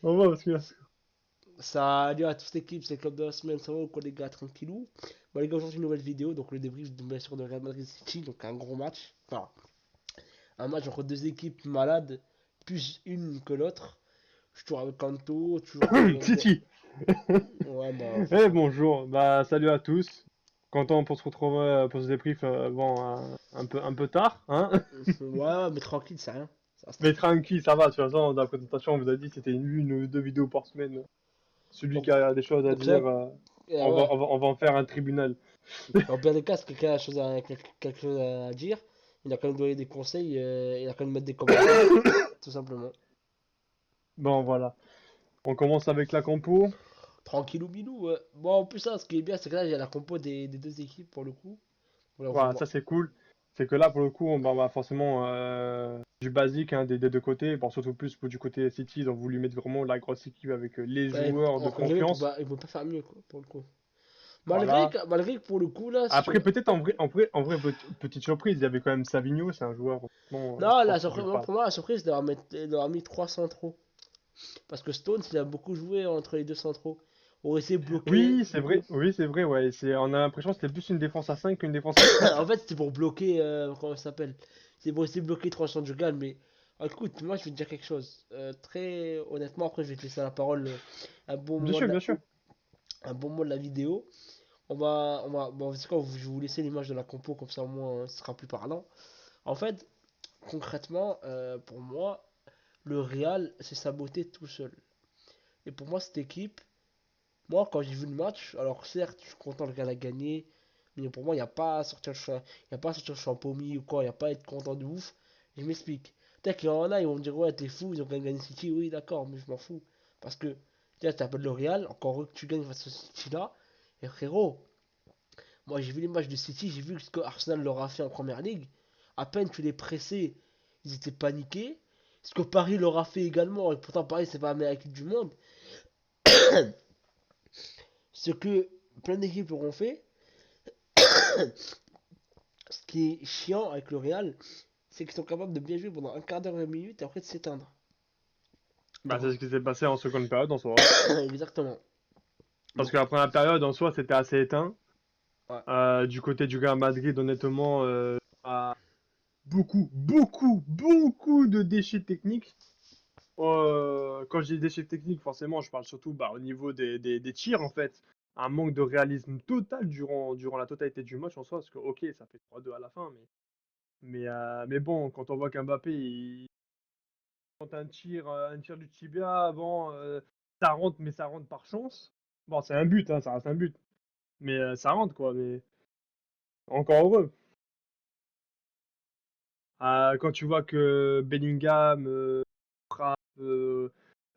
On va parce que là, Salut à toute l'équipe, c'est le club de la semaine, ça va ou quoi les gars, tranquillou. Bon les gars, aujourd'hui une nouvelle vidéo, donc le débrief bien sûr de Real Madrid City, donc un gros match. Enfin, un match entre deux équipes malades, plus une que l'autre. Je suis toujours avec Kanto, toujours bon. Titi. Ouais bah Eh franchement. bonjour, bah salut à tous. Content pour se retrouver pour ce débrief bon un peu tard, hein. Ouais, mais tranquille, c'est rien. Ça reste Mais tranquille. tranquille, ça va. De toute façon, dans la présentation, on vous a dit que c'était une ou deux vidéos par semaine. Celui Donc, qui a des choses à donc c'est dire, vrai ouais. on va en faire un tribunal. En bien des cas, si quelqu'un a quelque chose à dire, il a quand même donné des conseils, il a quand même mettre des commentaires, tout simplement. Bon voilà. On commence avec la compo. Tranquillou bilou, ouais. Bon, en plus, ça, ce qui est bien, c'est que là, il y a la compo des deux équipes pour le coup. Voilà, faut Voilà, voir. ça c'est cool. C'est que là, pour le coup, on va forcément du basique hein, des deux côtés. Bon, surtout plus du côté City, ils ont voulu mettre vraiment la grosse équipe avec les Ouais, joueurs de entre guillemets, confiance. ils peuvent pas faire mieux, quoi, pour le coup. Voilà. Malgré que pour le coup, là, Après, peut-être en vrai, petite surprise, il y avait quand même Savigno, c'est un joueur, bon, je non, pense qu'il joue pas. pour moi, la surprise, de leur mis trois centraux. Parce que Stones, il a beaucoup joué entre les deux centraux. On essaie de bloquer. Oui, c'est vrai, ouais. On a l'impression que c'était plus une défense à 5 qu'une défense à En 4. fait, c'était pour bloquer. Comment ça s'appelle? C'est pour essayer de bloquer trois centres de Galles, mais. Écoute, moi, je vais te dire quelque chose. Très honnêtement, après, je vais te laisser la parole un bon Bien moment sûr, bien sûr. un bon moment de la vidéo. Bon, c'est quoi, je vais vous laisser l'image de la compo, comme ça au moins ce sera plus parlant. En fait, concrètement, pour moi, le Real s'est saboté tout seul. Et pour moi, cette équipe, moi, quand j'ai vu le match, alors certes, je suis content le Real a gagné, mais pour moi, il n'y a pas à sortir il y a pas à sortir le champomy ou quoi, il n'y a pas à être content de ouf. Je m'explique. Peut-être qu'il y en a, ils vont me dire, ouais, t'es fou, ils ont gagné City, oui, d'accord, mais je m'en fous. Parce que, tu t'appelles le Real, encore heureux que tu gagnes face au City là, et frérot, moi, j'ai vu les matchs de City, j'ai vu ce que Arsenal leur a fait en première ligue. À peine tu les pressais, ils étaient paniqués. Ce que Paris leur a fait également, et pourtant Paris c'est pas la meilleure équipe du monde. Ce que plein d'équipes auront fait, ce qui est chiant avec le Real, c'est qu'ils sont capables de bien jouer pendant un quart d'heure, 20 minutes et après de s'éteindre. Bah, c'est Donc, ce qui s'est passé en seconde période en soi. exactement. Parce Donc, que la première période en soi, c'était assez éteint. ouais. Du côté du Real Madrid, honnêtement, beaucoup de déchets techniques. Quand je dis déchets techniques, forcément, je parle surtout bah, au niveau des tirs, en fait. Un manque de réalisme total durant la totalité du match en soi, parce que, ok, ça fait 3-2 à la fin, mais bon, quand on voit qu'Mbappé, il tente un tir du tibia, bon, ça rentre, mais ça rentre par chance. Bon, c'est un but, hein, ça reste un but, mais ça rentre, quoi, mais encore heureux. Quand tu vois que Bellingham frappe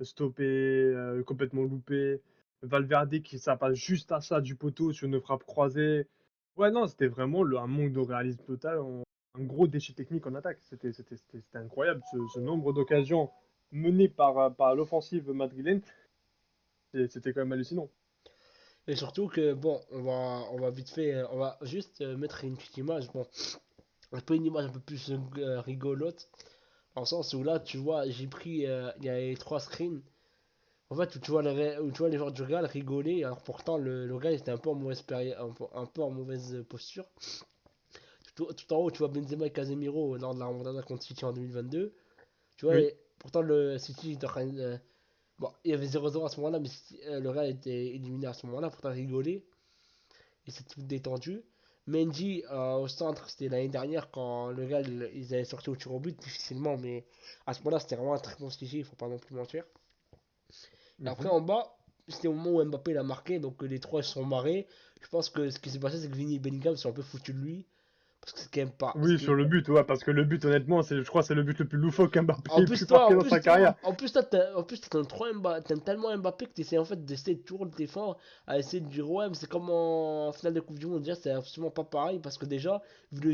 stoppé, complètement loupé, Valverde qui ça passe juste à ça du poteau sur une frappe croisée. Ouais, non, c'était vraiment un manque de réalisme total, un gros déchet technique en attaque. C'était incroyable ce nombre d'occasions menées par l'offensive madrilène. C'était quand même hallucinant. Et surtout que, bon, on va vite fait, on va juste mettre une petite image. Bon, un peu une image un peu plus rigolote. En sens où là, tu vois, j'ai pris, il y a les trois screens. En fait, où où tu vois les joueurs du Real rigoler, alors pourtant le Real était un peu en un peu en mauvaise posture. Tout en haut, tu vois Benzema et Casemiro lors de la remontada contre City en 2022. Tu vois, Oui. et pourtant le City était en train bon, il y avait 0-0 à ce moment-là, mais le Real était éliminé à ce moment-là, pourtant rigoler, et c'est tout détendu. Mendy au centre, c'était l'année dernière quand le Real ils avaient sorti au tir au but difficilement, mais à ce moment-là c'était vraiment un très bon City, il faut pas non plus mentir. Et après, Mhm. en bas, c'était au moment où Mbappé l'a marqué, donc les trois se sont marrés. Je pense que ce qui s'est passé, c'est que Vini et Bellingham sont un peu foutus de lui. Parce que c'est quand même pas. Oui, sur le but, ouais, parce que le but, honnêtement, je crois que c'est le but le plus loufoque qu'Mbappé ait pu marquer dans sa carrière. En plus, t'aimes tellement Mbappé que t'essaies en fait d'essayer de toujours le défendre, à essayer de dire ouais, mais c'est comme en finale de Coupe du Monde. Déjà, c'est absolument pas pareil parce que vu déjà le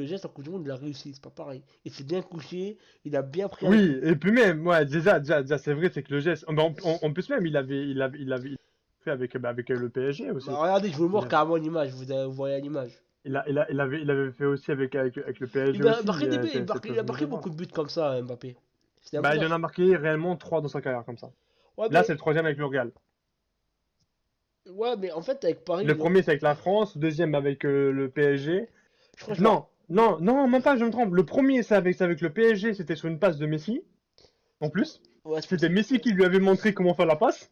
geste en Coupe du Monde, il a réussi, c'est pas pareil. Il s'est bien couché, il a bien pris avec Oui, et puis même, ouais, déjà, c'est vrai, c'est que le geste. En plus même, il fait avec, bah, avec le PSG bah, aussi. regardez, je vous le Il montre a, carrément l'image, vous voyez l'image. il avait fait aussi avec le PSG aussi. Il a Cette marqué seconde beaucoup de défense. buts comme ça, Mbappé. C'était Bah, il impressionnant. en a marqué réellement 3 dans sa carrière comme ça. Ouais, Là, c'est mais, le troisième avec le Real. ouais, mais en fait, avec Paris, Le premier, c'est avec la France. Deuxième, avec le PSG. je crois que je Non, non, non, même pas, je me trompe. Le premier, c'est avec le PSG. C'était sur une passe de Messi. En plus, ouais, c'est c'était possible. Messi qui lui avait montré comment faire la passe.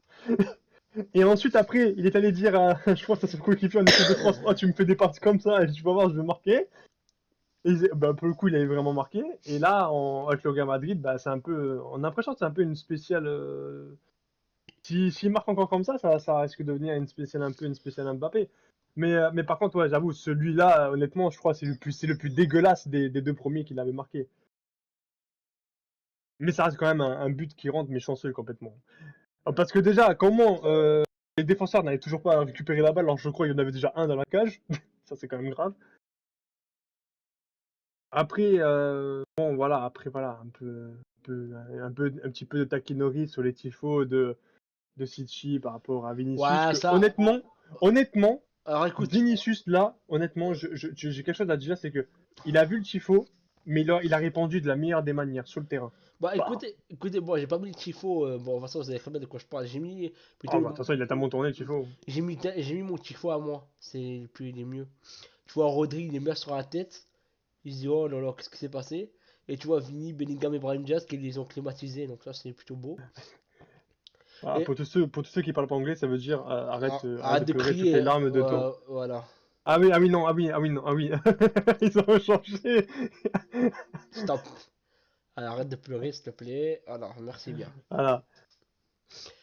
Et ensuite, après, il est allé dire à, je crois que c'est son coéquipier en équipe de France, oh, tu me fais des passes comme ça, et tu vas voir, je vais marquer. Et bah, pour le coup, il avait vraiment marqué. Et là, avec le Real Madrid, bah, c'est un peu, on a l'impression que c'est un peu une spéciale. S'il marque encore comme ça risque de devenir une spéciale un peu une spéciale Mbappé. Mais par contre, ouais, j'avoue, celui-là, honnêtement, je crois que c'est le plus dégueulasse des deux premiers qu'il avait marqué. Mais ça reste quand même un but qui rentre, mais chanceux complètement. Parce que déjà, comment les défenseurs n'avaient toujours pas récupéré la balle, alors je crois qu'il y en avait déjà un dans la cage. Ça, c'est quand même grave. Après, bon, voilà, après, voilà, un petit peu de taquinerie sur les tifos de City par rapport à Vinicius, Ouais, que ça. honnêtement, Alors écoute, Vinicius, là, honnêtement, j'ai quelque chose à dire, c'est que il a vu le tifo, mais il a répondu de la meilleure des manières sur le terrain. bah Bah, écoutez, bon, j'ai pas mis le tifo. Bon, de toute façon, vous savez très bien de quoi je parle. J'ai mis ah plutôt. bah, de toute façon, il a tellement tourné le tifo. J'ai mis mon tifo à moi. C'est plus, il est mieux. Tu vois, Rodri, il est mis sur la tête. Il se dit, oh là là, qu'est-ce qui s'est passé? Et tu vois, Vini, Bellingham et Brahim Diaz qui les ont climatisés. Donc ça, c'est plutôt beau. Ah, Et pour tous ceux qui parlent pas anglais, ça veut dire arrête arrête de de pleurer toutes crier, les hein. larmes de toi. Voilà. Ah oui, ah oui, non, ah oui, ah oui, non, ah oui. Ils ont changé. Stop. Alors, arrête de pleurer, s'il te plaît. Alors, merci bien. Voilà,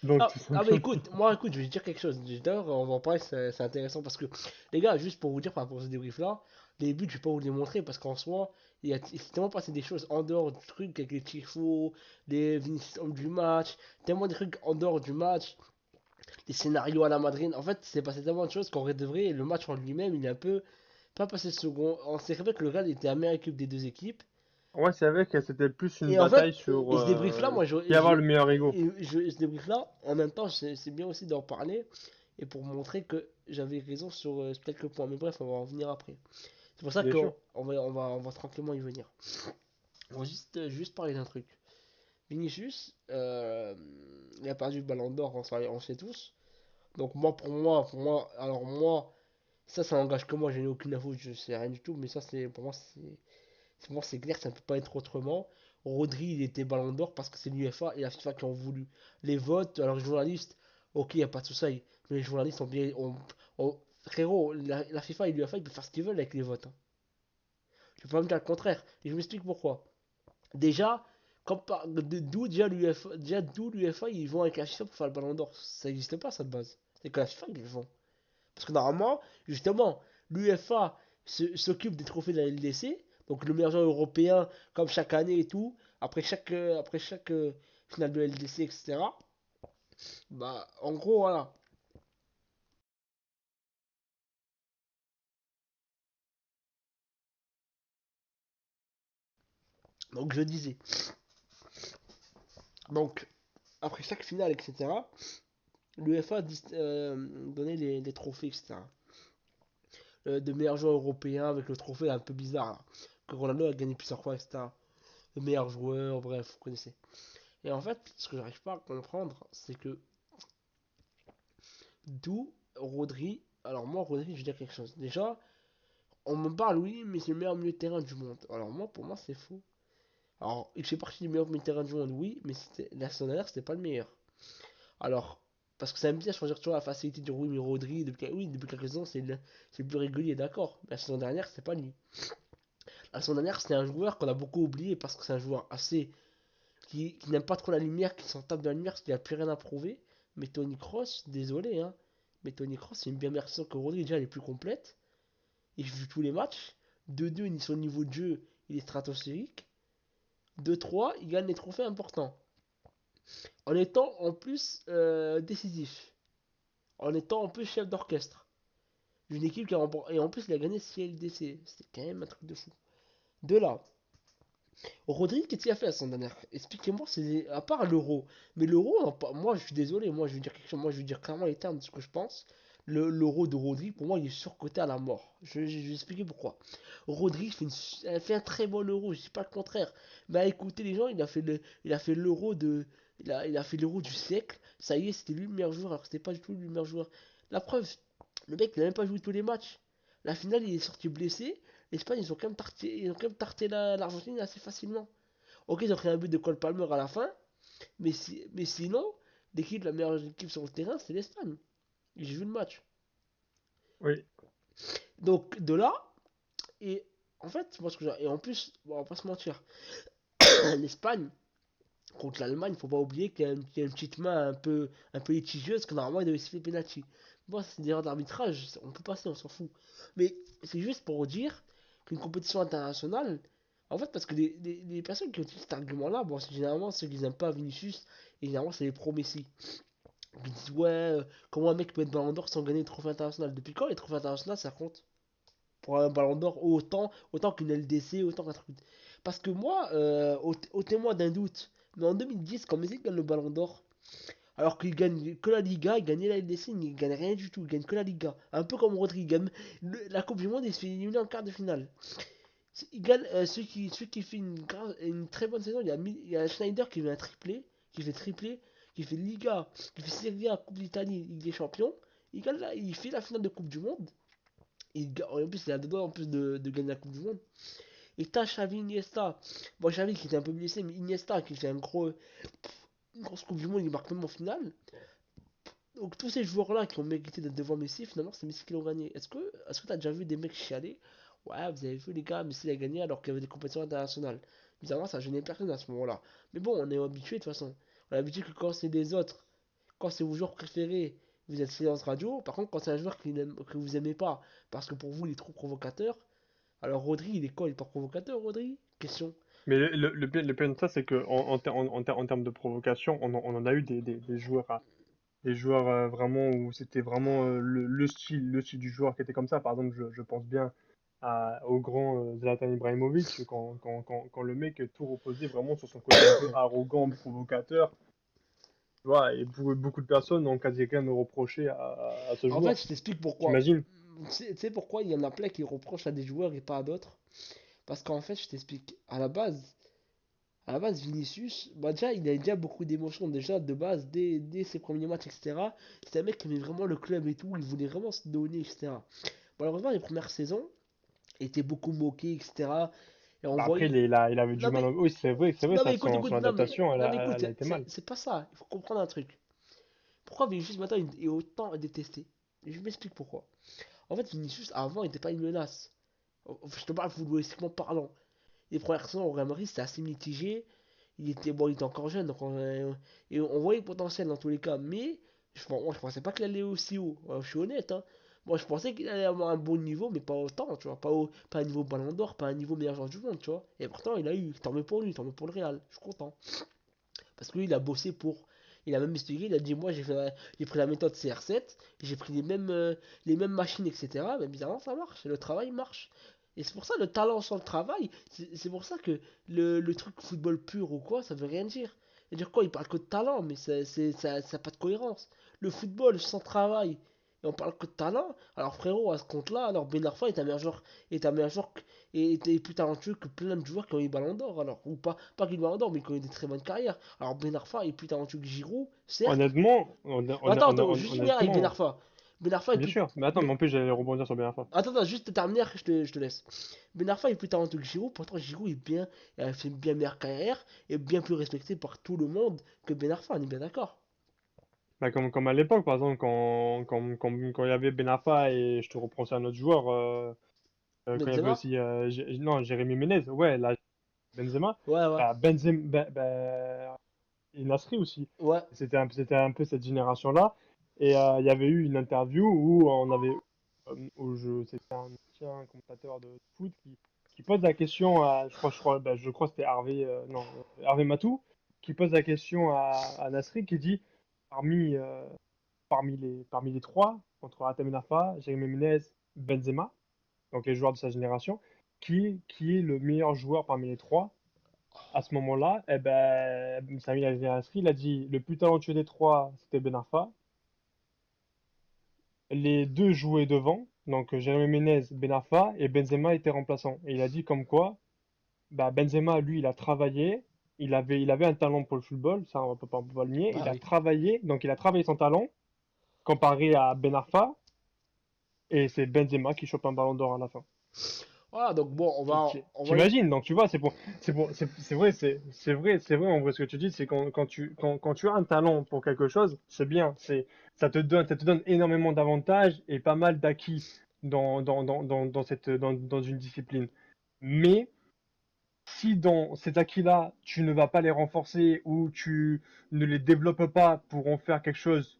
donc Ah, tout ah bah simplement. écoute, moi écoute, je vais te dire quelque chose. D'ailleurs, on va en parler, c'est intéressant parce que, les gars, juste pour vous dire par rapport à ce débrief là, les buts, je vais pas vous les montrer parce qu'en soi, il s'est tellement passé des choses en dehors du truc avec les tifos, les Vinicius hommes du match, tellement de trucs en dehors du match, les scénarios à la Madrid. En fait, c'est passé tellement de choses qu'en vrai de vrai, le match en lui-même, il est un peu pas passé second. On s'est rappelé que le Real était la meilleure équipe des deux équipes. Ouais, c'est vrai que c'était plus une Et en fait, bataille sur et ce débrief-là, moi, qui avoir le meilleur ego. ce débrief-là, en même temps, c'est bien aussi d'en parler et pour montrer que j'avais raison sur quelques points. Mais bref, on va en venir après. C'est pour ça Bien sûr. qu'on va tranquillement y venir. On va juste parler d'un truc. Vinicius, il a perdu le ballon d'or, on sait tous. Donc moi, alors moi, ça engage que moi, je n'ai aucune info, je sais rien du tout, mais ça, pour moi, c'est clair, ça ne peut pas être autrement. Rodri, il était ballon d'or parce que c'est l'UEFA et la FIFA qui ont voulu. Les votes, alors les journalistes, ok, il n'y a pas de souci, mais les journalistes ont bien. Frérot, la FIFA et l'UEFA, ils peuvent faire ce qu'ils veulent avec les votes, hein. Je peux pas me dire le contraire. Et je m'explique pourquoi. Déjà, d'où déjà l'UEFA, ils vont avec la FIFA pour faire le ballon d'or. Ça n'existe pas, ça de base. C'est que la FIFA qui le font. Parce que normalement, justement, l'UEFA s'occupe des trophées de la LDC, donc le meilleur joueur européen, comme chaque année et tout, après chaque finale de LDC, etc. Bah, en gros, voilà. Donc, je disais. Donc, après chaque finale, etc., l'UEFA donnait les trophées, etc. De meilleur joueur européen avec le trophée un peu bizarre, là, que Ronaldo a gagné plusieurs fois, etc. Le meilleur joueur, bref, vous connaissez. Et en fait, ce que j'arrive pas à comprendre, c'est que d'où Rodri. Alors moi, Rodri, je vais dire quelque chose. Déjà, on me parle, oui, mais c'est le meilleur milieu de terrain du monde. Alors moi, pour moi, c'est faux. Alors, il fait partie du meilleur milieu de terrain du monde, oui, mais la saison dernière, c'était pas le meilleur. Alors, parce que ça me dit à choisir toujours la facilité de oui, mais Rodri, depuis quelques saisons, c'est le plus régulier, d'accord. Mais la saison dernière, c'était pas lui. La saison dernière, c'était un joueur qu'on a beaucoup oublié parce que c'est un joueur assez qui n'aime pas trop la lumière, qui s'en tape de la lumière, parce qu'il n'a plus rien à prouver. Mais Tony Cross, désolé, hein. Mais Tony Cross, c'est une bien meilleure saison que Rodri. Déjà, elle est plus complète. Il joue tous les matchs. 2-2, son niveau de jeu, il est stratosphérique. 2-3, il gagne les trophées importants. En étant en plus décisif. En étant en plus chef d'orchestre. D'une équipe qui a remporté. Et en plus, il a gagné CLDC. C'était quand même un truc de fou. De là, Rodri, qu'est-ce qu'il a fait la saison dernière? Expliquez-moi, c'est à part l'euro. Mais l'euro, moi je suis désolé, moi je vais dire quelque chose, moi je vais dire clairement les termes de ce que je pense. L'euro de Rodri, pour moi, il est surcoté à la mort. Je vais expliquer pourquoi. Rodri a fait un très bon euro, je dis pas le contraire. Mais écoutez les gens, il a fait l'euro il a fait l'Euro du siècle. Ça y est, c'était lui le meilleur joueur, alors que c'était pas du tout lui le meilleur joueur. La preuve, le mec, il a même pas joué tous les matchs. La finale, il est sorti blessé. L'Espagne, ils ont quand même tarté l'Argentine assez facilement. Ok, ils ont pris un but de Cole Palmer à la fin, mais sinon, la meilleure équipe sur le terrain, c'est l'Espagne. J'ai vu le match. Oui, Donc, de là, et en fait, moi, et en plus, bon, on va pas se mentir, l'Espagne, contre l'Allemagne, faut pas oublier qu'il y a une petite main un peu litigieuse, que normalement, il devait siffler penalty. Bon, c'est des erreurs d'arbitrage, on peut passer, on s'en fout. Mais c'est juste pour dire qu'une compétition internationale, en fait, parce que les personnes qui utilisent cet argument-là, bon, c'est généralement ceux qui n'aiment pas Vinicius, et généralement, c'est les pro-Messi. Ils disent, ouais, comment un mec peut être ballon d'or sans gagner le trophée international? Depuis quand les trophées internationaux, ça compte? Pour un ballon d'or autant qu'une LDC, autant qu'un truc. Parce que moi, au témoin d'un doute, mais en 2010, quand Messi gagne le ballon d'or, alors qu'il gagne que la Liga, il gagnait la LDC, il gagne rien du tout, il gagne que la Liga. Un peu comme Rodri, il gagne la Coupe du Monde, il se fait éliminer en quart de finale. Il gagne, celui qui fait une très bonne saison, il y a Schneider qui fait un triplé, qui fait Liga, qui fait Serie A, Coupe d'Italie, Ligue des Champions. Il fait la finale de Coupe du Monde. En plus, il a deux doigts en plus de gagner la Coupe du Monde. Et t'as Xavi Iniesta. Bon, Xavi qui était un peu blessé, mais Iniesta qui fait une grosse Coupe du Monde, il marque même en finale. Donc tous ces joueurs-là qui ont mérité d'être devant Messi, finalement, c'est Messi qui l'ont gagné. Est-ce que t'as déjà vu des mecs chialer? Ouais, vous avez vu les gars, Messi a gagné alors qu'il y avait des compétitions internationales. Bizarrement, ça gênait personne à ce moment-là. Mais bon, on est habitué de toute façon. On est habitué que quand c'est des autres, quand c'est vos joueurs préférés, vous êtes silence radio. Par contre, quand c'est un joueur que vous aimez pas, parce que pour vous, il est trop provocateur. Alors, Rodri, il est quoi? Il est pas provocateur, Rodri? Question. mais le pire de ça, c'est que en termes de provocation, on en a eu des joueurs, des joueurs vraiment où c'était vraiment le style du joueur qui était comme ça. Par exemple, je pense bien au grand Zlatan Ibrahimovic, quand le mec tout reposait vraiment sur son côté un peu arrogant, provocateur. Tu vois, et beaucoup de personnes n'ont quasi rien à reprocher à ce En fait, joueur. je t'explique pourquoi. T'imagines? Tu sais pourquoi il y en a plein qui reprochent à des joueurs et pas à d'autres? Parce qu'en fait, je t'explique. À la base, Vinicius, bah déjà, il avait déjà beaucoup d'émotions, déjà, de base, dès ses premiers matchs, etc. C'était un mec qui aimait vraiment le club et tout, il voulait vraiment se donner, etc. Malheureusement, les premières saisons, il était beaucoup moqué, etc. Et on Bah après, voyait. il avait du Non mal. mais, Oui, c'est vrai, non mais ça, écoute, son écoute, non mais, adaptation, non mais écoute, elle a été mal. c'est pas ça. Il faut comprendre un truc. Pourquoi Vinicius maintenant il est autant détesté? Et je m'explique pourquoi. En fait, Vinicius avant, il n'était pas une menace. Je te parle footballistiquement parlant. Les premières saisons au Real Madrid, c'était assez mitigé. Il était encore jeune, donc et on voyait le potentiel dans tous les cas. Mais moi, je pensais pas qu'il allait aussi haut. Ouais, je suis honnête, hein. Moi, je pensais qu'il allait avoir un bon niveau, mais pas autant, tu vois. Pas un niveau Ballon d'Or, pas un niveau meilleur joueur du monde, tu vois. Et pourtant, il a eu. Tant mieux pour lui, tant mieux pour le Real. Je suis content. Parce que lui, il a bossé pour. Il a même expliqué, il a dit, moi, j'ai pris la méthode CR7, j'ai pris les mêmes machines, etc. Mais bizarrement, ça marche. Le travail marche. Et c'est pour ça, le talent sans le travail, c'est pour ça que le truc football pur ou quoi, ça veut rien dire. C'est-à-dire quoi, il parle que de talent, mais ça n'a pas de cohérence. Le football sans travail, et on parle que de talent. Alors frérot, à ce compte-là, alors Ben Arfa est un meilleur joueur et était plus talentueux que plein de joueurs qui ont eu Ballon d'Or. Alors, ou pas qu'il Ballon d'Or, mais qui ont eu des très bonnes carrières. Alors Ben Arfa est plus talentueux que Giroud, certes. Honnêtement, Attends, attends, juste finir avec Ben honnêtement, Arfa. Ben Arfa est bien plus. sûr. Mais attends, Ben- mais en plus, j'allais rebondir sur Ben Arfa. Attends, attends, juste terminer, je te laisse. Ben Arfa est plus talentueux que Giroud, pourtant Giroud est bien, il a fait une bien meilleure carrière et bien plus respecté par tout le monde que Ben Arfa, on est bien d'accord. Bah, comme à l'époque, par exemple, quand il y avait Ben Arfa et je te reprends aussi un autre joueur, quand il y avait Benzema? aussi non, Jérémy Ménez, ouais, là, Benzema, Ouais, ouais. bah, et Nasri aussi. Ouais. C'était un peu cette génération-là. Et il y avait eu une interview où on avait, c'était un ancien commentateur de foot qui pose la question à, je crois que c'était Hervé, non, Hervé Matou, qui pose la question à Nasri, qui dit, parmi, parmi les trois, entre Atem Ben Arfa, Jérémy Ménez, Benzema, donc les joueurs de sa génération, qui est le meilleur joueur parmi les trois? À ce moment-là, eh ben, Sami El Nasri, il a dit le plus talentueux des trois, c'était Ben Arfa. Les deux jouaient devant, donc Jérémy Ménez, Ben Arfa, et Benzema était remplaçant. Et il a dit comme quoi, bah, Benzema, lui, il a travaillé, il avait un talent pour le football, ça on peut pas le nier. Bah oui. Donc il a travaillé son talent comparé à Ben Arfa, et c'est Benzema qui chope un ballon d'or à la fin. Voilà, donc bon, on va y... T'imagines, donc tu vois, c'est vrai en vrai ce que tu dis, c'est quand tu as un talent pour quelque chose, c'est bien, ça te donne énormément d'avantages et pas mal d'acquis dans une discipline. Mais si dans ces acquis-là, tu ne vas pas les renforcer ou tu ne les développes pas pour en faire quelque chose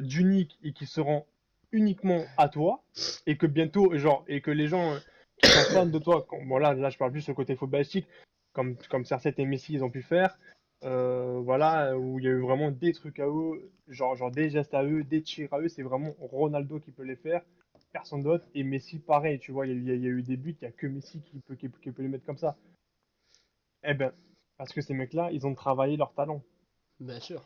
d'unique et qui se rend uniquement à toi, et que bientôt, genre, et que les gens qui sont fans de toi, bon là je parle plus sur le côté footballistique, comme CR7 et Messi ils ont pu faire, voilà, où il y a eu vraiment des trucs à eux, genre des gestes à eux, des tirs à eux, c'est vraiment Ronaldo qui peut les faire, personne d'autre, et Messi pareil, tu vois, il y a eu des buts, il n'y a que Messi qui peut les mettre comme ça. Eh ben, parce que ces mecs-là, ils ont travaillé leur talent. Bien sûr.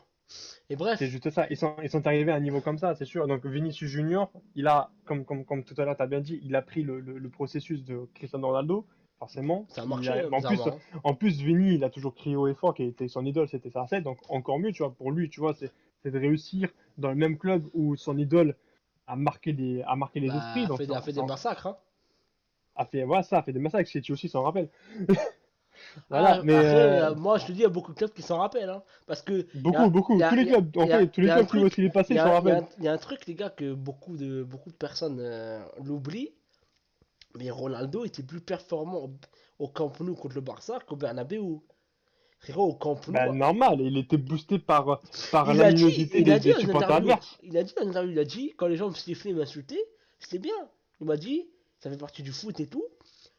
Et C'est bref, juste ça. Ils sont arrivés à un niveau comme ça, c'est sûr. Donc Vinicius Junior, il a, comme tout à l'heure, tu as bien dit, il a pris le processus de Cristiano Ronaldo, forcément. ça a marché, hein, Mais bizarrement, hein. en plus, Vini, il a toujours crié haut et fort qu'il était son idole, c'était CR7. Donc encore mieux, tu vois, pour lui, tu vois, c'est de réussir dans le même club où son idole a marqué les esprits. Bah, Donc a fait des massacres, hein. voilà, ça a fait des massacres. City aussi s'en rappelle. Voilà, Ah, mais après, moi, je te dis, il y a beaucoup de clubs qui s'en rappellent, hein. Parce que, beaucoup, beaucoup. Tous les clubs, en fait, tous il y les a un clubs qui voient ce truc, qu'il est passé, ils s'en rappellent. il y a un truc, les gars, que beaucoup de personnes l'oublient. Mais Ronaldo était plus performant au Camp Nou contre le Barça qu'au Bernabeu. Frérot, au Camp Nou, Ben, normal, il était boosté par l'animosité il a dit des dans une supporters interview, adverses. il a dit, quand les gens me sifflaient, m'insultaient, c'était bien. Il m'a dit, ça fait partie du foot et tout,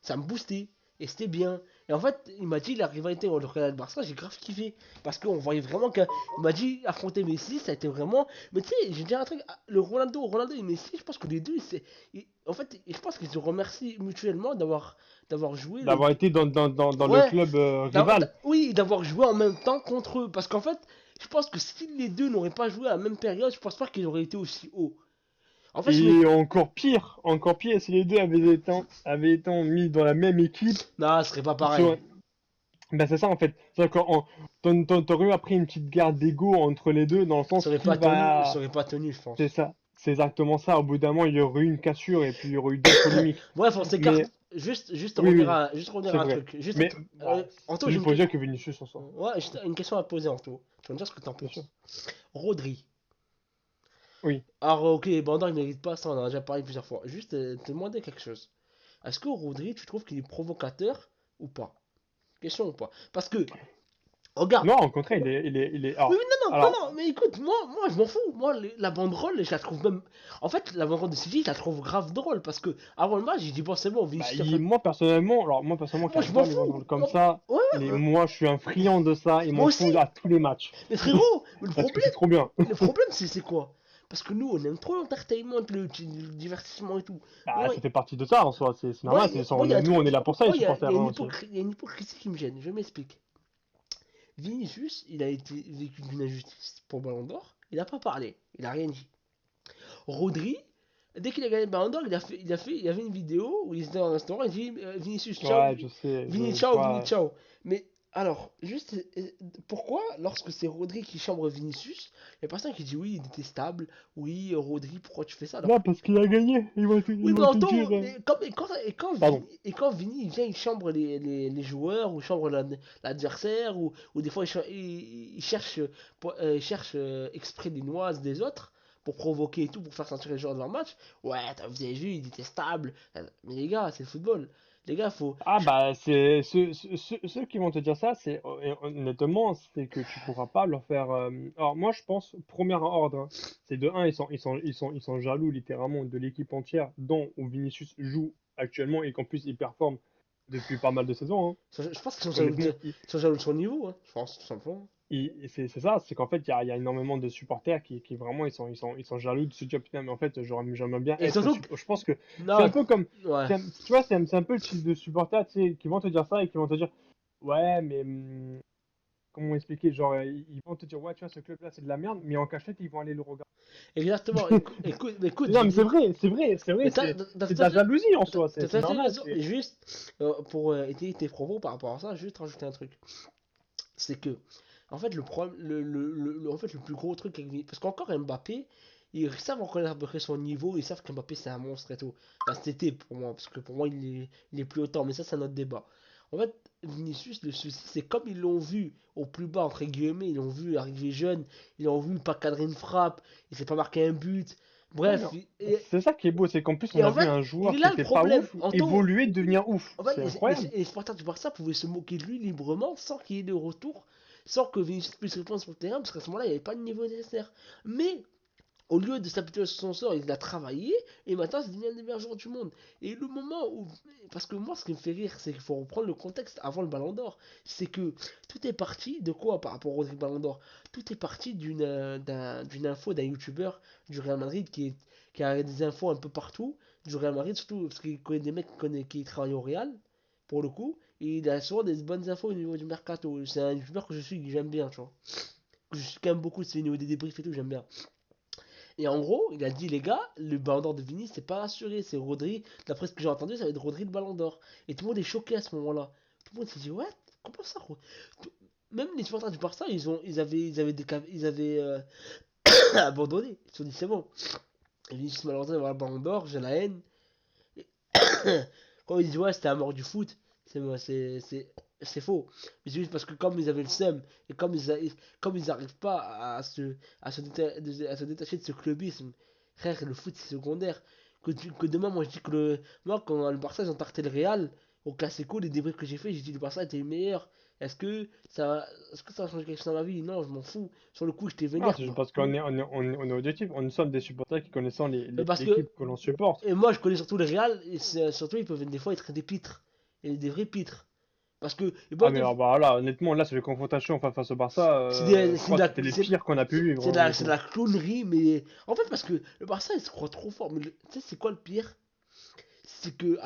ça me boostait. Et c'était bien. Et en fait, il m'a dit, la rivalité entre le Real et le Barça, j'ai grave kiffé. Parce qu'on voyait vraiment que. Il m'a dit, affronter Messi, ça a été vraiment. Mais tu sais, j'ai dit un truc, le Ronaldo et Messi, je pense que les deux, en fait, je pense qu'ils se remercient mutuellement d'avoir joué les. D'avoir été dans le Ouais, club rival. oui, d'avoir joué en même temps contre eux. Parce qu'en fait, je pense que si les deux n'auraient pas joué à la même période, je pense pas qu'ils auraient été aussi hauts. En fait, Et encore pire, si les deux avaient été mis dans la même équipe, non, ce serait pas pareil. sur... ben c'est ça en fait. C'est-à-dire t'aurais eu après une petite guerre d'ego entre les deux, dans le sens qui Ça va... aurait pas tenu, je C'est pense. ça, c'est exactement ça. Au bout d'un moment, il y aurait eu une cassure et puis il y aurait eu d'autres polémiques. Bref, on s'écarte. Mais oui, oui, Juste revenir c'est à un vrai. truc. Juste Mais bah, Anto, c'est juste pour dire que Vinicius en sort. ouais, juste une question à te poser, Anto. Tu vas me dire ce que t'en Bien sûr. penses. Rodri. Oui. Alors, ok, Bandar, il mérite pas ça, on en a déjà parlé plusieurs fois. Juste te demander quelque chose. Est-ce que Rodri, tu trouves qu'il est provocateur ou pas? Question ou pas? Parce que, regarde. Non, au contraire, Oui, Alors, oui, non, non, alors, non, non, mais écoute, moi, je m'en fous. Moi, la banderole, je la trouve même. En fait, la banderole de City, je la trouve grave drôle. Parce que, avant le match, j'ai dit, bon, c'est bon, bah, Vinicius est en train de- moi personnellement, qui Moi, je aime m'en pas les fous. banderoles comme ça, Ouais, ouais, moi, je suis un friand de ça, ils moi m'en aussi. foutent à tous les matchs. Mais frérot, Parce que c'est trop bien. le problème, c'est quoi? Parce que nous, on aime trop l'entertainment, le divertissement et tout. Bah, Moi, ça fait partie de ça en soi, c'est normal, il y a un nous, on est truc. là pour ça, les Moi, supporters, hein, aussi. il y a une hypocrisie qui me gêne. Je m'explique. Vinicius, il a été vécu d'une injustice pour Ballon d'Or. Il a pas parlé. Il a rien dit. Rodri, dès qu'il a gagné le Ballon d'Or, il y avait une vidéo où il était dans un restaurant, il dit Vinicius, ciao, Ouais, je sais, Vini, je ciao, Vini, vois. ciao. Mais alors, juste, pourquoi, lorsque c'est Rodri qui chambre Vinicius, il y a personne qui dit oui, il est détestable, oui, Rodri, pourquoi tu fais ça alors Non, parce qu'il a gagné, oui, ils mais vont te dire. Anto, Pardon. Et quand Vini il vient, il chambre les joueurs, ou chambre l'adversaire, ou des fois il cherche exprès des noises des autres pour provoquer et tout, pour faire sentir les joueurs de leur match. Ouais, vous avez vu, il est détestable. Mais les gars, c'est le football. Les gars, faut. Ah bah c'est ceux qui vont te dire ça, c'est honnêtement, c'est que tu pourras pas leur faire. Alors moi je pense premier ordre, hein, c'est de un ils sont jaloux littéralement de l'équipe entière dont où Vinicius joue actuellement et qu'en plus il performe depuis pas mal de saisons, hein. Je pense qu'ils Honnêtement, sont jaloux de son niveau, hein, je pense, tout simplement. c'est ça, c'est qu'en fait il y a énormément de supporters qui vraiment ils sont jaloux de se dire putain mais en fait j'aimerais bien Et être surtout, je pense que c'est un non, peu comme ouais. tu vois c'est un peu le type de supporters tu sais qui vont te dire ça et qui vont te dire ouais mais comment expliquer genre ils vont te dire ouais tu vois ce club là c'est de la merde mais en cachette ils vont aller le regarder. Exactement. Écoute, Non mais Vini. c'est vrai Mais t'as c'est tout de à la fait, jalousie en soi t'as tout c'est à fait normal raison. c'est Et juste, pour étayer tes propos par rapport à ça, juste rajouter un truc. c'est que, en fait, le problème, en fait, le plus gros truc parce qu'encore Mbappé, ils savent reconnaître à peu près son niveau, ils savent qu'Mbappé c'est un monstre et tout. Enfin, c'était pour moi, parce que pour moi, il est plus autant, mais ça, c'est un autre débat. En fait, Vinicius, le souci, c'est comme ils l'ont vu au plus bas, entre guillemets, ils l'ont vu arriver jeune, ils l'ont vu pas cadrer une frappe, il s'est pas marqué un but. Ouais, mais Bref, c'est ça qui est beau, c'est qu'en plus, et on a en vu fait, un il est joueur qui là le était pas problème. ouf Anto, évoluer, devenir ouf. en fait, C'est incroyable. les supporters du Barça pouvaient se moquer de lui librement sans qu'il y ait de retour, sans que Vinicius puisse répondre sur le terrain, parce qu'à ce moment-là, il n'y avait pas de niveau nécessaire. Mais au lieu de s'apitoyer sur son sort, il a travaillé et maintenant c'est devenu un des meilleurs joueurs du monde. Et le moment où. Parce que moi, ce qui me fait rire, c'est qu'il faut reprendre le contexte avant le Ballon d'Or. C'est que tout est parti de quoi par rapport au Ballon d'Or? Tout est parti d'une info d'un youtubeur du Real Madrid qui a des infos un peu partout du Real Madrid, surtout parce qu'il connaît des mecs qui travaillent au Real, pour le coup. Et il a souvent des bonnes infos au niveau du mercato. C'est un youtubeur que je suis, que j'aime bien, tu vois. Que je suis quand même beaucoup, c'est au niveau des débriefs et tout, j'aime bien. Et en gros, il a dit, les gars, le ballon d'or de Vini, c'est pas assuré, c'est Rodri. D'après ce que j'ai entendu, ça va être Rodri le ballon d'or. Et tout le monde est choqué à ce moment-là. Tout le monde s'est dit, ouais, comment ça même les supporters du Barça, ils avaient abandonné. Ils se sont dit, c'est bon. Et Vinicius, malheureusement, il va avoir le ballon d'or, j'ai la haine. Et quand ils disent, ouais, c'était la mort du foot, c'est faux. Mais c'est juste parce que comme ils avaient le seum, et comme ils n'arrivent pas à se détacher de ce clubisme, frère, le foot c'est secondaire. Que demain, moi je dis que moi quand le Barça ils ont tarté le Real, au Classico, les débriefs que j'ai fait, j'ai dit le Barça était le meilleur. Est-ce que ça va changer quelque chose dans ma vie? Non, je m'en fous. Sur le coup, j'étais Non, vénère. c'est juste parce qu'on est objectif. On nous sommes des supporters qui connaissons Parce que l'équipe que l'on supporte. et moi je connais surtout le Real, et surtout ils peuvent des fois être des pitres. Et des vrais pitres. Parce que, et Ah bon, mais bah là, honnêtement, là, c'est les confrontations face au Barça. Je crois que c'était les pires qu'on a pu vivre, hein, c'est de honnêtement. la clownerie, mais en fait, parce que le Barça il se croit trop fort. Mais tu sais, c'est quoi le pire? C'est que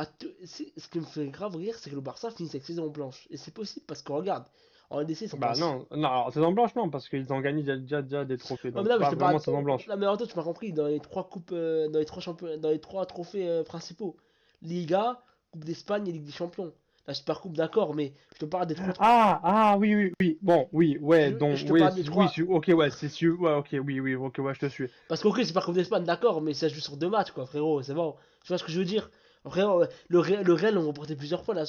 ce qui me fait grave rire, c'est que le Barça finit avec saison blanche. Et c'est possible parce que regarde, en NDC ils sont pas. Bah non, non, alors, saison blanche, non, parce qu'ils ont gagné déjà des trophées, Ouais, mais donc là, mais je pas te parle. vraiment saison blanche. Là, mais en toi, tu m'as compris, dans les trois coupes, dans les trois champions, dans les trois trophées principaux Liga, Coupe d'Espagne et Ligue des Champions. La Super Coupe, d'accord, mais je te parle des trois. Oui, oui, oui, bon, oui, ouais, donc, Je te oui, parle des oui, trois. ok, ouais, c'est sûr, ouais, ok, oui, oui, ok, ouais, je te suis. Parce que, ok, c'est pas Coupe d'Espagne, d'accord, mais ça se joue sur deux matchs, quoi, frérot, c'est bon. Tu vois ce que je veux dire? Frérot, le Real l'ont remporté plusieurs fois, là.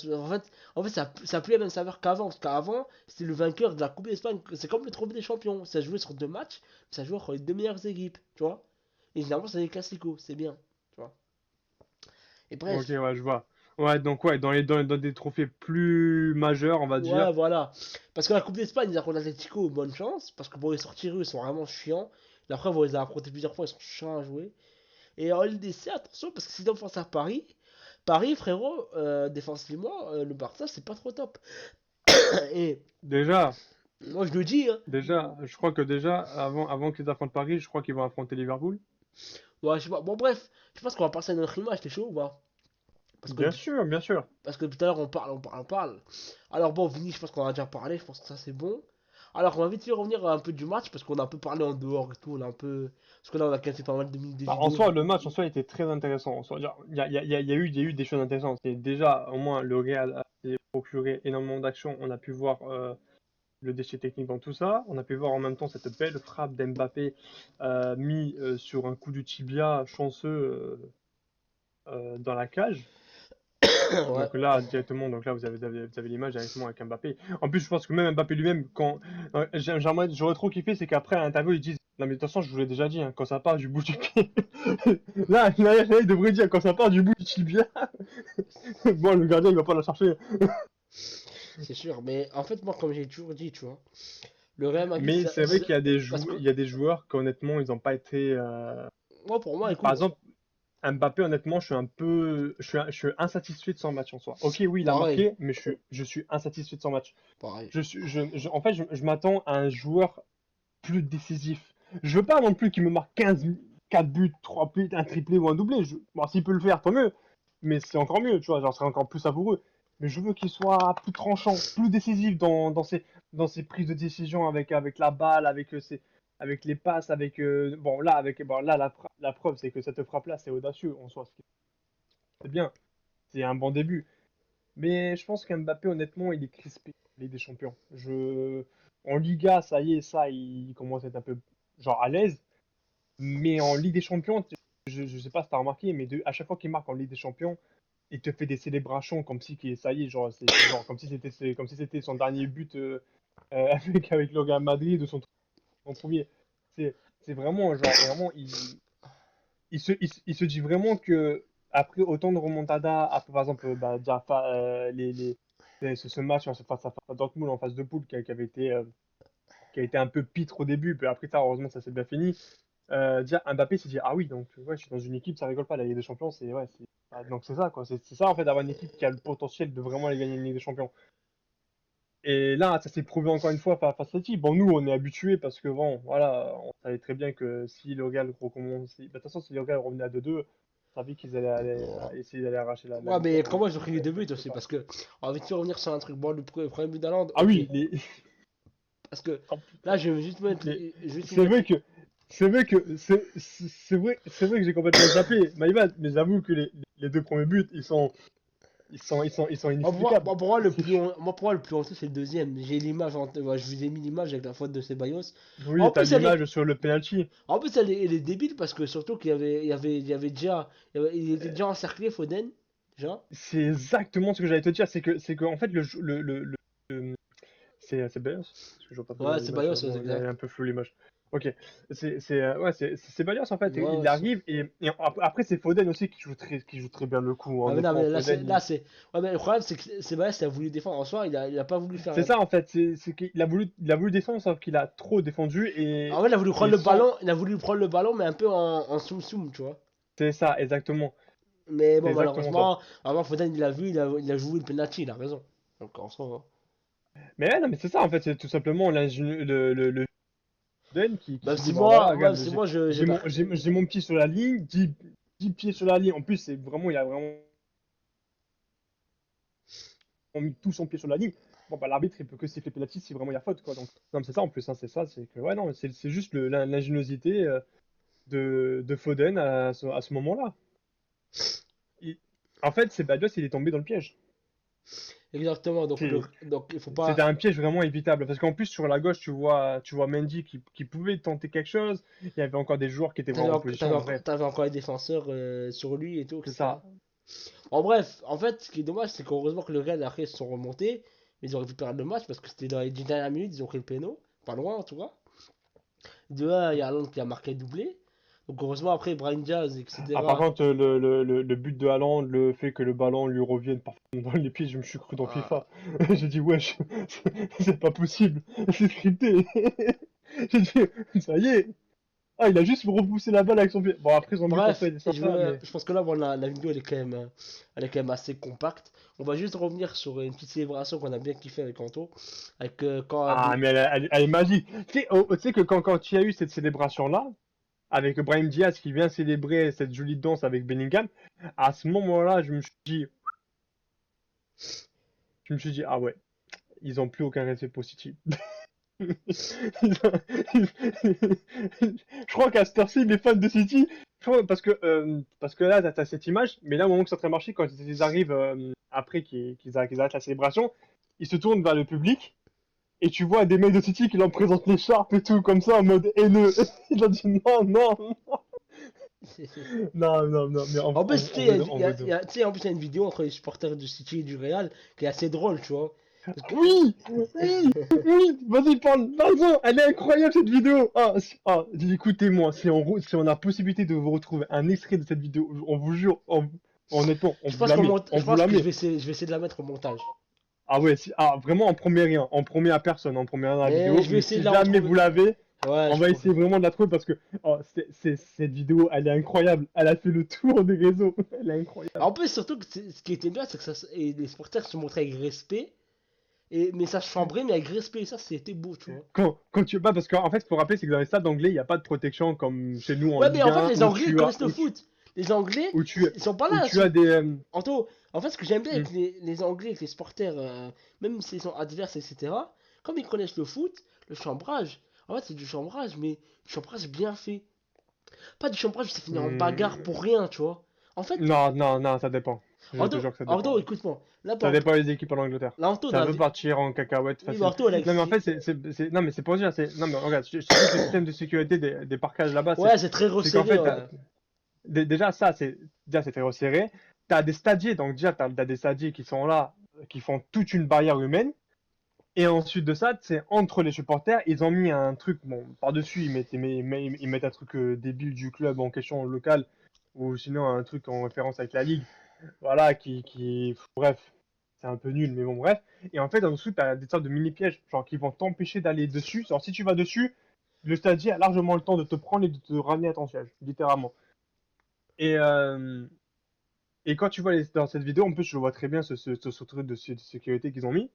En fait ça a plus la même saveur qu'avant. Parce qu'avant, c'était le vainqueur de la Coupe d'Espagne. C'est comme le trophée des champions. Ça jouait sur deux matchs, mais ça jouait entre les deux meilleures équipes, tu vois. Et généralement, c'est les classicos, c'est bien, tu vois. Et Ok, bref, ouais, je vois. Ouais, donc, ouais, dans des trophées plus majeurs, on va ouais, dire. voilà. Parce que la Coupe d'Espagne, ils affrontent l'Atlético, bonne chance. Parce que pour les sortir, eux, ils sont vraiment chiants. La preuve, on les a affrontés plusieurs fois, ils sont chiants à jouer. Et en LDC, attention, parce que si on pense à Paris, Paris, frérot, défensivement, le Barça, c'est pas trop top. Et Déjà, moi, je le dis, hein. je crois que déjà, avant qu'ils affrontent Paris, je crois qu'ils vont affronter Liverpool. Ouais, je sais pas. Bon, bref, je pense qu'on va passer à notre image, t'es chaud ou pas? Parce que, Bien sûr, bien sûr. parce que tout à l'heure, on parle. Alors, bon, Vini, je pense qu'on a déjà parlé, je pense que ça, c'est bon. Alors, on va vite fait revenir un peu du match, parce qu'on a un peu parlé en dehors et tout, on a un peu. Parce que là, on a quand même fait pas mal de minutes de Bah, en vidéo. soi, le match en soi était très intéressant. En soi, genre, il y a eu des choses intéressantes. Et déjà, au moins, le Real s'est procuré énormément d'actions. On a pu voir le déchet technique dans tout ça. On a pu voir en même temps cette belle frappe d'Mbappé mis sur un coup du tibia chanceux dans la cage. Ouais. Donc là, directement, donc là, vous avez l'image directement avec Mbappé. En plus, je pense que même Mbappé lui-même, j'aurais trop kiffé, c'est qu'après, à l'interview, ils disent, non, mais de toute façon, je vous l'ai déjà dit, hein, quand ça part du bout du pied. Là, il devrait dire, quand ça part du bout du tibia, bon, le gardien, il va pas la chercher. C'est sûr, mais en fait, moi, comme j'ai toujours dit, tu vois, le Real Madrid, Mais c'est vrai qu'il y a parce que, il y a des joueurs qu'honnêtement, ils n'ont pas été. moi, pour moi, Par écoute, exemple, Mbappé, honnêtement, je suis insatisfait de son match en soi. Ok, oui, il a pareil, marqué, mais je suis insatisfait de son match. pareil. En fait, je m'attends à un joueur plus décisif. Je veux pas non plus qu'il me marque 15, 4 buts, 3 buts, un triplé ou un doublé. Bon, s'il peut le faire, tant mieux. Mais c'est encore mieux, tu vois, j'en serais encore plus savoureux. Mais je veux qu'il soit plus tranchant, plus décisif dans ses prises de décision avec la balle, avec les passes, bon, là, la preuve, c'est que cette frappe-là, c'est audacieux en soi. C'est bien, c'est un bon début. Mais je pense qu'Mbappé, honnêtement, il est crispé. Ligue des Champions. En Liga, ça y est, ça, il commence à être un peu genre à l'aise. Mais en Ligue des Champions, je sais pas si t'as remarqué, mais à chaque fois qu'il marque en Ligue des Champions, il te fait des célébrations comme si ça y est, genre, c'est genre comme si c'était son dernier but avec le Real Madrid de son premier. C'est vraiment genre vraiment il se dit vraiment que après autant de remontada, après par exemple bah, déjà, ce match face à Dortmund en phase de poule qui a été un peu pitre au début, puis après ça heureusement ça s'est bien fini. Déjà Mbappé s'est dit ah oui donc ouais je suis dans une équipe ça rigole pas la Ligue des Champions c'est ouais donc c'est ça quoi c'est ça en fait d'avoir une équipe qui a le potentiel de vraiment aller gagner une Ligue des Champions. Et là, ça s'est prouvé encore une fois face à City. Bon, nous, on est habitués parce que, bon, voilà, on savait très bien que si le Real recommence. De toute façon, si le Real revenait à 2-2, on savait qu'ils allaient essayer d'aller arracher la Ouais, victoire. mais Donc, comment ils ont pris les ouais, deux buts c'est aussi? ça. Parce que, on va vite fait revenir sur un truc. Bon, le premier but d'Haaland, Ah ok. oui, Parce que oh, putain. là, je vais juste mettre. Mais Juste vous c'est mettre. vrai que. C'est vrai que j'ai complètement zappé, my bad, mais j'avoue que les deux premiers buts, ils sont inexplicables. Moi, pour moi, le plus honteux, c'est le deuxième. J'ai l'image, ouais, je vous ai mis l'image avec la faute de Ceballos. En Oui, t'as plus, elle est, l'image sur le penalty. en plus, elle est débile parce que surtout qu'il y avait déjà, il était déjà encerclé, Foden, déjà. C'est exactement ce que j'allais te dire, c'est que en fait, c'est Bayers? Parce que je vois pas très bien Ouais, l'image. Ceballos, ouais, c'est Bon, elle est exact. un peu floue l'image. Ok. Ouais, c'est Bayers en fait. Ouais, Il ouais, arrive et après c'est Foden aussi qui joue très bien le coup. ah, mais non, Honnêtement, mais là, Foden, ouais, mais le problème, c'est que Ceballos, il a voulu défendre. En soi, il a pas voulu faire. c'est ça en fait. C'est qu'il a voulu défendre sauf qu'il a trop défendu En fait, il a voulu prendre et le sans. ballon, mais un peu en soum-soum, tu vois. C'est ça exactement. Mais C'est bon, exactement ça. malheureusement, Foden, il a vu, il a joué le penalty, il a raison. Donc, en soi, Mais ouais, non, mais c'est ça en fait. C'est tout simplement le Foden qui même se dit si bon voilà moi, même regarde si moi, j'ai pas. j'ai mon pied sur la ligne, 10 pieds sur la ligne. En plus c'est vraiment il a vraiment mis tout son pied sur la ligne, bon bah l'arbitre il peut que siffler penalty si vraiment il y a faute quoi. Donc non mais c'est ça en plus, hein, c'est ça, c'est que ouais non c'est juste l'ingéniosité de Foden à ce moment-là. Il- En fait c'est Badios il est tombé dans le piège. Exactement, C'est- donc il faut C'était pas. un piège vraiment évitable parce qu'en plus sur la gauche tu vois Mendy qui pouvait tenter quelque chose. Il y avait encore des joueurs qui étaient T'avais, vraiment en en- t'avais, position. encore, Bref, t'avais encore les défenseurs sur lui et tout, c'est etc. ça. En bref, en fait, ce qui est dommage, c'est qu'heureusement que le Real après se sont remontés, mais ils auraient pu perdre le match parce que c'était dans les 10 dernières minutes, ils ont pris le péno, pas loin en tout cas. De 1, il y a Haaland qui a marqué doublé. Donc heureusement après Brian Diaz, Ah, par etc. contre, le but de Haaland, le fait que le ballon lui revienne parfaitement dans les pieds, je me suis cru dans FIFA. Ah, J'ai dit, wesh, c'est pas possible, c'est scripté. J'ai dit, ça y est. Ah, il a juste repoussé la balle avec son pied. Bon, après, ils ont mis comme ça, bref, il est et je, sympa, veux, mais. je pense que là, bon, la vidéo elle est quand même assez compacte. On va juste revenir sur une petite célébration qu'on a bien kiffé avec Anto. Avec quand. Ah, mais elle est magique. Tu sais que quand il y a eu cette célébration-là, avec Brahim Diaz qui vient célébrer cette jolie danse avec Bellingham, à ce moment-là, je me suis dit, ah ouais, ils ont plus aucun effet positif. Je crois qu'à cette heure-ci, les fans de City, je crois, parce que là, t'as cette image, mais là, au moment que c'est en train de marcher, quand ils arrivent après qu'ils arrêtent la célébration, ils se tournent vers le public et tu vois des mecs de City qui leur présentent l'écharpe et tout, comme ça, en mode haineux. Ils ont dit non, non, non, non, non, mais En plus, tu sais, en vrai de. tu sais, en plus, il y a une vidéo entre les supporters du City et du Real qui est assez drôle, tu vois. Parce que. Oui, oui, oui, vas-y, parle-en, elle est incroyable cette vidéo. Écoutez-moi, si on a possibilité de vous retrouver un extrait de cette vidéo, on vous jure, honnêtement, on Je vous pense, la met, on je vous pense la que je met. vais essayer, je vais essayer de la mettre au montage. Ah ouais, vraiment en première personne, en première dans la Mais vidéo, je vais mais essayer si de la jamais retrouver. vous l'avez, Ouais, on je va pourrais. essayer vraiment de la trouver parce que cette vidéo, elle est incroyable, elle a fait le tour des réseaux, elle est incroyable. En plus, surtout, que ce qui était bien, c'est que et les supporters se montraient avec respect. Mais ça chambrait, mais avec respect. Et ça, c'était beau, tu vois. Quand tu parce qu'en fait, il faut rappeler, c'est que dans les stades anglais, il n'y a pas de protection comme chez nous en Ouais, mais Ligue en fait, 1 les Anglais, ils connaissent le foot. Les Anglais, où tu, ils sont pas où là. tu as des. Anto, en fait, ce que j'aime bien Hmm. avec les Anglais, avec les supporters, même s'ils sont adverses, etc., comme ils connaissent le foot, le chambrage, en fait, c'est du chambrage, mais du chambrage bien fait. Pas du chambrage où c'est fini en bagarre Hmm. pour rien, tu vois. En fait, Non, non, non, ça dépend. Je te jure que ça Ardo, dépend. écoute-moi. Là, Ça par exemple, dépend des équipes en Angleterre. là, Ardo, Ça peut partir en cacahuète oui, facile. Ardo, Non, mais en Alexis. fait, non, mais c'est pour dire, non, mais regarde, je t'explique le système de sécurité des parkages là-bas, Ouais, c'est très c'est qu'en resserré, fait, ouais. déjà, déjà, c'est très resserré. T'as des stadiers, donc déjà, t'as des stadiers qui sont là, qui font toute une barrière humaine. Et ensuite de ça, c'est entre les supporters, ils ont mis un truc, bon, par-dessus, ils mettent un truc débile du club en question local, ou sinon un truc en référence avec la ligue. Voilà, bref, c'est un peu nul, mais bon, bref. Et en fait, en dessous, t'as des sortes de mini-pièges, genre qui vont t'empêcher d'aller dessus. Alors, si tu vas dessus, le stadier a largement le temps de te prendre et de te ramener à ton siège, littéralement. Et, euh, et quand tu vois dans cette vidéo, en plus, je vois très bien ce truc de sécurité qu'ils ont mis.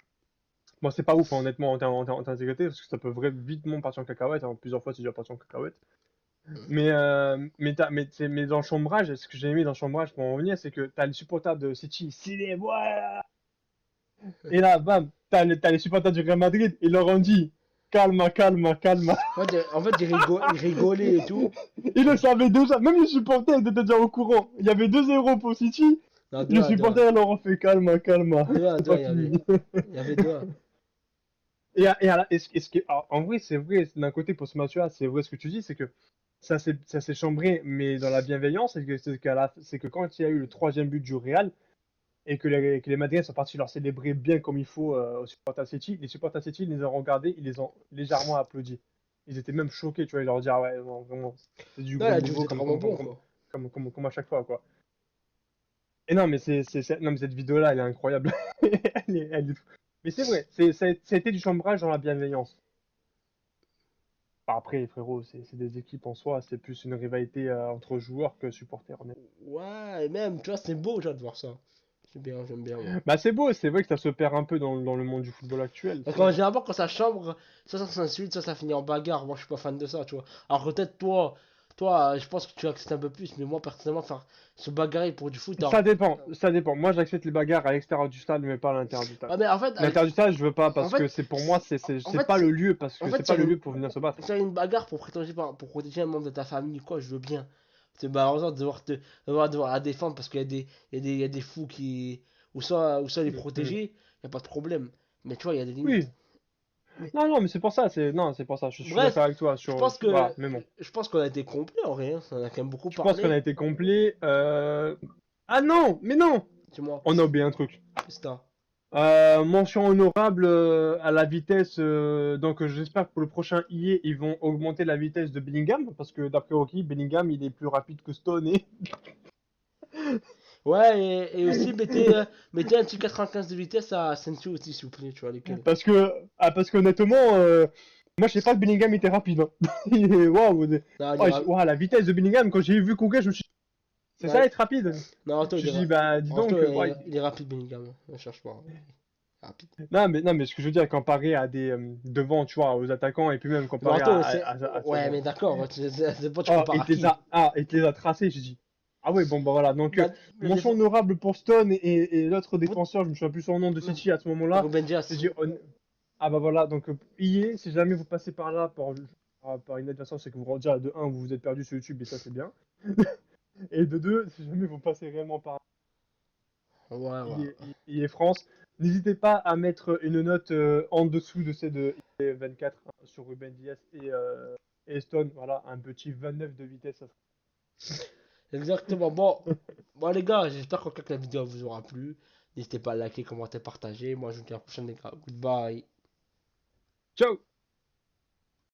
Bon, c'est pas ouf, hein, honnêtement, en termes de sécurité, parce que ça peut vitement partir en cacahuète. Hein, plusieurs fois, c'est déjà parti en cacahuète. Mais dans le chambrage, ce que j'ai aimé dans le chambrage pour en revenir, c'est que t'as les supporters de City, c'est voilà. Et là, bam, t'as les supporters du Real Madrid, ils leur ont dit, calma, calma, calma. En fait, ils rigolaient et tout. Ils le savaient déjà, même les supporters étaient déjà au courant. Il y avait 2-0 pour City, Non, les 2-1, 2-1. supporters leur ont fait calma, calma, 2-1, c'est 2-1, pas il y avait. fini. Il y avait 2-1. En vrai, c'est vrai, d'un côté, pour ce match-là, c'est vrai ce que tu dis, c'est que ça s'est chambré, mais dans la bienveillance, c'est que quand il y a eu le troisième but du Real, et que les Madriens sont partis leur célébrer bien comme il faut aux supporters City, les supporters City, ils les ont regardés, ils les ont légèrement applaudis. Ils étaient même choqués, tu vois, ils leur disaient, ah ouais, non, vraiment, c'est du Non, gros là, du coup, boulot c'était vraiment bon, quoi. comme à chaque fois, quoi. Et non, mais non, mais cette vidéo-là, elle est incroyable. Mais c'est vrai, ça a été du chambrage dans la bienveillance. Bah, après, frérot, c'est des équipes en soi, c'est plus une rivalité entre joueurs que supporters, honnêtement. Ouais, et même, tu vois, c'est beau, déjà, de voir ça. J'aime bien, moi. Bah, c'est beau, c'est vrai que ça se perd un peu dans le monde du football actuel, Parce c'est qu'en vrai. général, quand ça chambre, ça s'insulte, ça finit en bagarre. Moi, je suis pas fan de ça, tu vois. Alors, peut-être toi, je pense que tu acceptes un peu plus, mais moi, personnellement, faire se bagarrer pour du foot, Ça alors. dépend, ça dépend. Moi, j'accepte les bagarres à l'extérieur du stade, mais pas à l'intérieur du stade. Ouais, mais en fait, L'intérieur du stade, je veux pas en parce que fait, c'est pour moi, en c'est fait, pas le lieu parce en que c'est fait, pas s'il y le a une, lieu pour venir se battre. s'il y a une bagarre pour protéger un membre de ta famille, quoi, je veux bien. C'est malheureusement devoir la défendre parce qu'il y a des fous qui. Ou soit les Mhm. protéger, y a pas de problème. Mais tu vois, il y a des limites. Oui. Non, non, mais c'est pour ça, non, c'est pour ça. Je suis Bref, d'accord avec toi je sur, pense que voilà, mais bon. je pense qu'on a été complet en vrai, hein. On a quand même beaucoup Je pense qu'on a parlé. été complet. Ah non, mais non, Dis-moi, on a oublié un truc. Ista. Mention honorable à la vitesse. Donc, j'espère que pour le prochain IA, ils vont augmenter la vitesse de Bellingham. Parce que d'après Rocky, Bellingham, il est plus rapide que Stone. Ouais, et aussi mettez un petit 95 de vitesse à Asensio aussi, s'il vous plaît, tu vois lesquels. Parce qu'honnêtement, moi, je sais pas que Bellingham était rapide. Hein. Waouh, Non, waouh, la vitesse de Bellingham, quand j'ai vu Kouga, je me suis dit, c'est non, ça être rapide? non, Anto, Je me suis dit, bah, dis Anto, donc, ouais. il est rapide, Bellingham. Ne cherche pas. Il est rapide. Non, mais ce que je veux dire, comparé à des devant, tu vois, aux attaquants, et puis même Mais comparé Anto, c'est. à Ouais, certains. mais d'accord, c'est pas tu Oh, compares à qui? il te les a tracés, j'ai dit. Ah ouais, bon, bah voilà. Donc, La, la mention défense. honorable pour Stone et l'autre Pour- défenseur, je me souviens plus son nom de City à ce moment-là. Ruben J'ai Dias. dit, ah bah voilà, donc, IA, si jamais vous passez par là par une adversaire, c'est que vous déjà, de un vous vous êtes perdu sur YouTube, et ça, c'est bien. Et de deux, si jamais vous passez réellement par Ouais, ouais. IA France, n'hésitez pas à mettre une note en dessous de celle de IA 24 hein, sur Ruben Dias et Stone. Voilà, un petit 29 de vitesse. Ça Exactement. Bon, les gars, j'espère que la vidéo vous aura plu. N'hésitez pas à liker, commenter, partager. Moi, je vous dis à la prochaine, les gars. Goodbye. Ciao!